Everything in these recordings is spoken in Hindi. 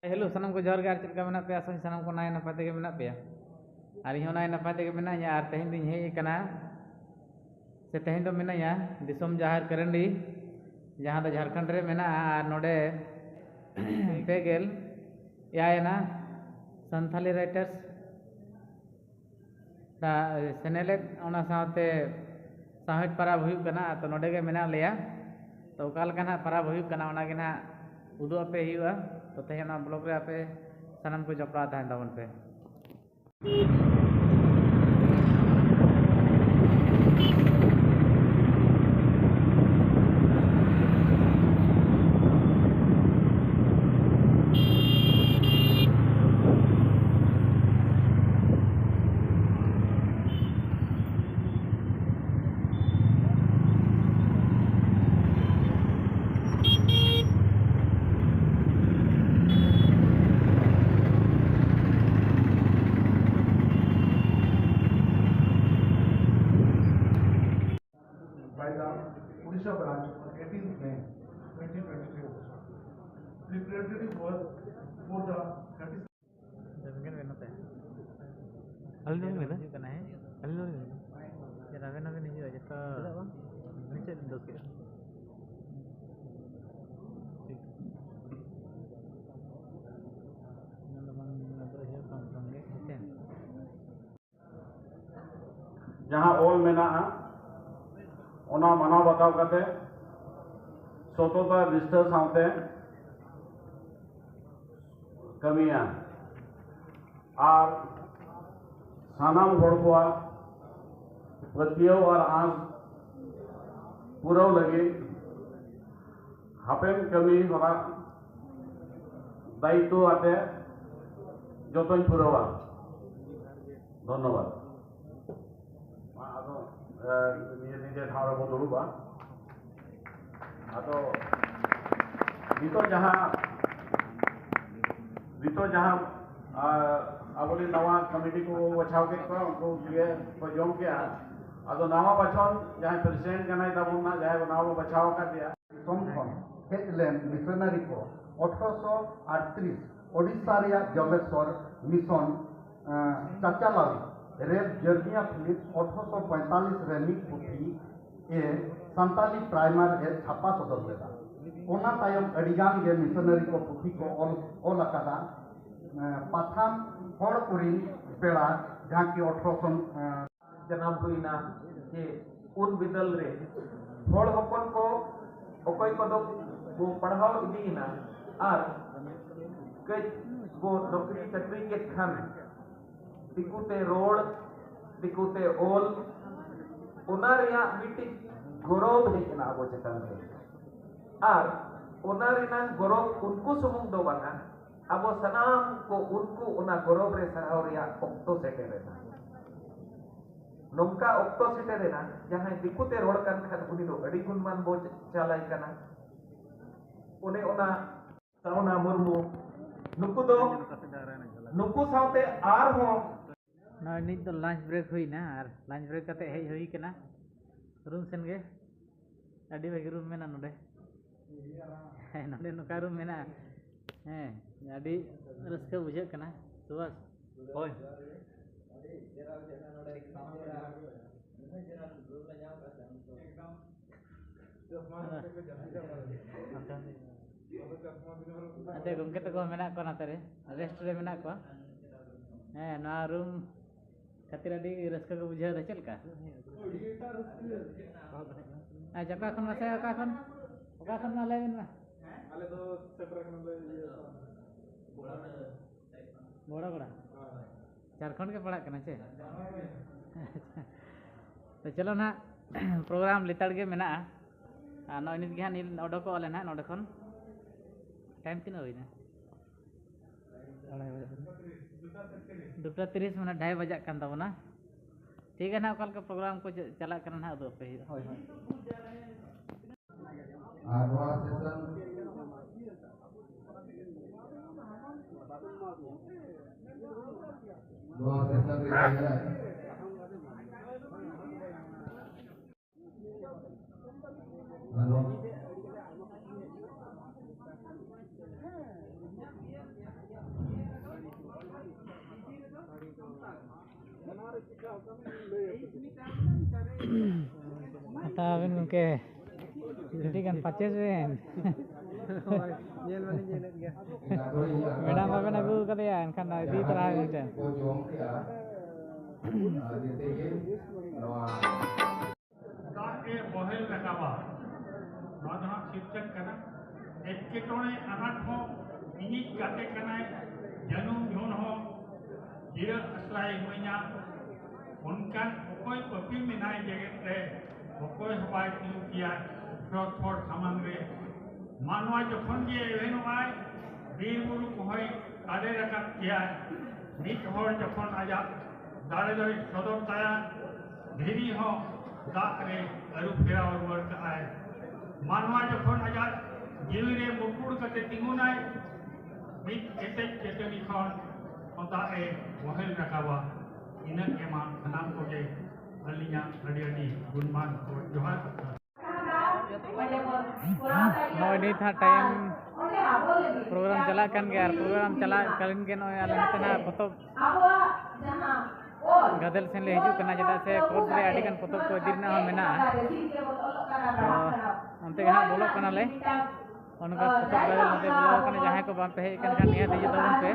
हेलो सनम को जोहर गार चलका मेना पे आसा सनम को नाय नपाय तेगे मेना पे आर इहो नाय नपाय तेगे मेना या आर तेहें दिन हेय कना से तेहें दो मेना या दिसोम जहार करंडी जहां दो झारखंड रे मेना आर नोडे पेगेल यायना संथाली राइटर्स ता सेनेलेट ओना साथे साहित्य पाराब हुई कना तो नोडे गे मेना लेया तो काल कना पाराब हुई कना ओना गे ना उदु पे हुआ तो तेना ब्लॉग रे आपे सनम को जपड़ा था दावन पे by the Odisha branch on 18th May 2022. Preparatory work for the 30th. जहाँ ऑल मेना ओना मानव बताव करते सतता निष्ठा साथे कमिया और सानाम हड़ को पतियों और आस पूराव लगे हापेन कमी हरा दायित्व आते जतन पूरावा धन्यवाद निजे निजे ठाव रे दुरुबा आदो नितो जहाँ आबोली नवा कमिटी को बचाव के उनको को जम के आदो नवा बचन जहाँ प्रेसिडेंट कनाई ताबुना जहाँ नवा बचाव कर दिया सोमखन हेजलेन मिशनरी को 1838 ओडिशा रे जलेश्वर मिशन चाचालावी रेप जर्निया फिलिप 1845 रे मिक पुथी ए संताली प्राइमर ए छापा सदर लेदा ओना तायम अडिगान गे मिशनरी को पुथी को ऑल अकादा पाथाम हड़ कुरिन पेड़ा जहां की 1800 जनाब हुईना जे उन बिदल रे हड़ हपन को ओकय कदो वो पढ़ाव इदीना आर कई वो नौकरी चाकरी के खान दिकुते रोड दिकुते ओल ओना रिया मिट्टी गौरव हेकना अबो चेतन रे आर ओना रिना गौरव उनको सुमुंग दो बांगा अबो सनाम को उनको ओना गौरव रे सराव रिया ऑक्टो सेटेरेना नोंका ऑक्टो सेटेरेना जहां दिकुते रोड कान खान उनी दो अडी गुणमान बो चालाय कना ओने ओना सावना मुर्मू नुकु दो नुकु सावते आर हो ना नित तो लंच ब्रेक हुई ना और लंच ब्रेक कते हेज हुई कना रूम सेन गे अडी भागी रूम में ना नोडे नोडे नुका रूम में ना अडी रस्का बुझे कना सुबह होय अते गमके तको मेना को नाते रे रेस्ट रे मेना को ना रूम खातिर अडी रस्का को बुझे रे चलका जका खन मासे ओका खन ना लेन ना आले तो सेटर खन बड़ा बड़ा झारखंड के पड़ा कना चे तो चलो ना प्रोग्राम लेताड़ के मेना नॉय नित गे नील ऑर्डर को आले ना नोडे खन टाइम तीन होइना 2:30 मिनट 2:30 बजा कान ताबना ठीक है ना कल का प्रोग्राम को चला करना ना दो पे होय होय आरवा सेशन दो सेशन रे hello Aben gongke. Jadi kan paces ben. Madam aben agu kadeya enkan di tarah itu. बोहेल रकाबा नौजवान शिक्षक करना एकेटोने अनाथ हो इन्हीं काटे करना जनुम जोन हो जीरा असलाई हुईया उनका कोई पपी में ना जगत रे कोई हवाई किलो किया शॉर्ट फॉर सामान रे मानवा जखन ये एवेनो आए वीर बुरु कोई काले रखा किया निक होर जखन आजा दारे दारे सदर ताया धीरी हो दाकरे अरु फेरा और वर्क आए मानवा जखन आजा जीवी रे मुकुड़ कते तिंगुनाय मित केते केते निखन ओता ए वहेल रकाबा इनक एमा खनाम को जे अलिया अडियानी गुणमान को जोहार नोई था टाइम प्रोग्राम चला kan गया प्रोग्राम चला कलिन के नोय आले तना potop gadel sen le hiju kana jeda se course re adi kan potop ko dirna ho mena onte ha bolok kana le onka potop gadel note bolok kana jahay ko bam pe kan kan niya dije tabun pe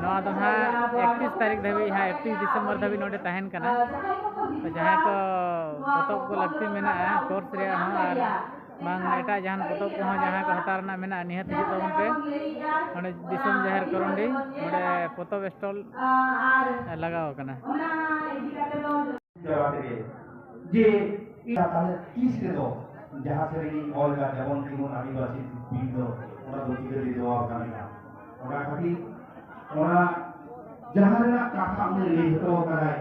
no ado ha 31 तारीख dhabi ha 31 December dhabi note tahen kana to jahay ko potop ko lagti mena course re ha ar mang eta jahan potop ko jahan ko hatar na mena nihat hiju tabun pe ᱚᱱᱮ ᱫᱤᱥᱚᱢ ᱡᱟᱦᱮᱨ ᱠᱚᱨᱚᱱᱰᱤ ᱚᱸᱰᱮ ᱯᱚᱛᱚᱵ ᱥᱴᱚᱞ ᱞᱟᱜᱟᱣ ᱠᱟᱱᱟ जे तीस के दो जहाँ से रही ऑल का जबन की उन आदिवासी पीढ़ दो उन्हें दो चीज़ें दे दो आपका मिला उन्हें खाती उन्हें जहाँ ना काफा में ले तो कराए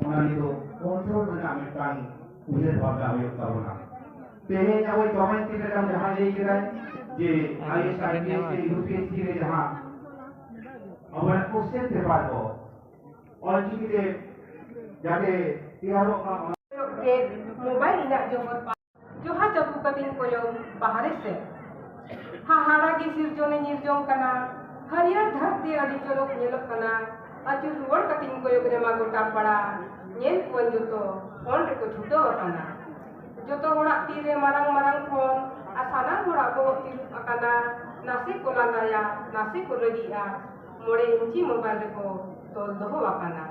उन्हें तो कंट्रोल में आमिर कान उन्हें बहुत ज़्यादा योगदान होना तेरे जब वो कमेंट की तरह जहाँ ले गया जे आईएसआईएस के यूपीएससी में जहाँ और क्वेश्चन पेपर को और चीज़ के जाके तिहारों का मोबाइल इना जो हा जबु कतिन को यो बाहर से हा हाड़ा के सिरजोने निर्जों कना हरियर धरती अडी चलो नेलो कना अचु रुवर कतिन को यो रे मा गोटा पड़ा नेल कोन जुतो फोन रे को छुटो कना जोतो होड़ा तीरे मारंग मारंग फोन आसाना होड़ा को तिर अकना नासे को लानाया नासे को रगिया मोड़े इंची मोबाइल को तो दोहो अकना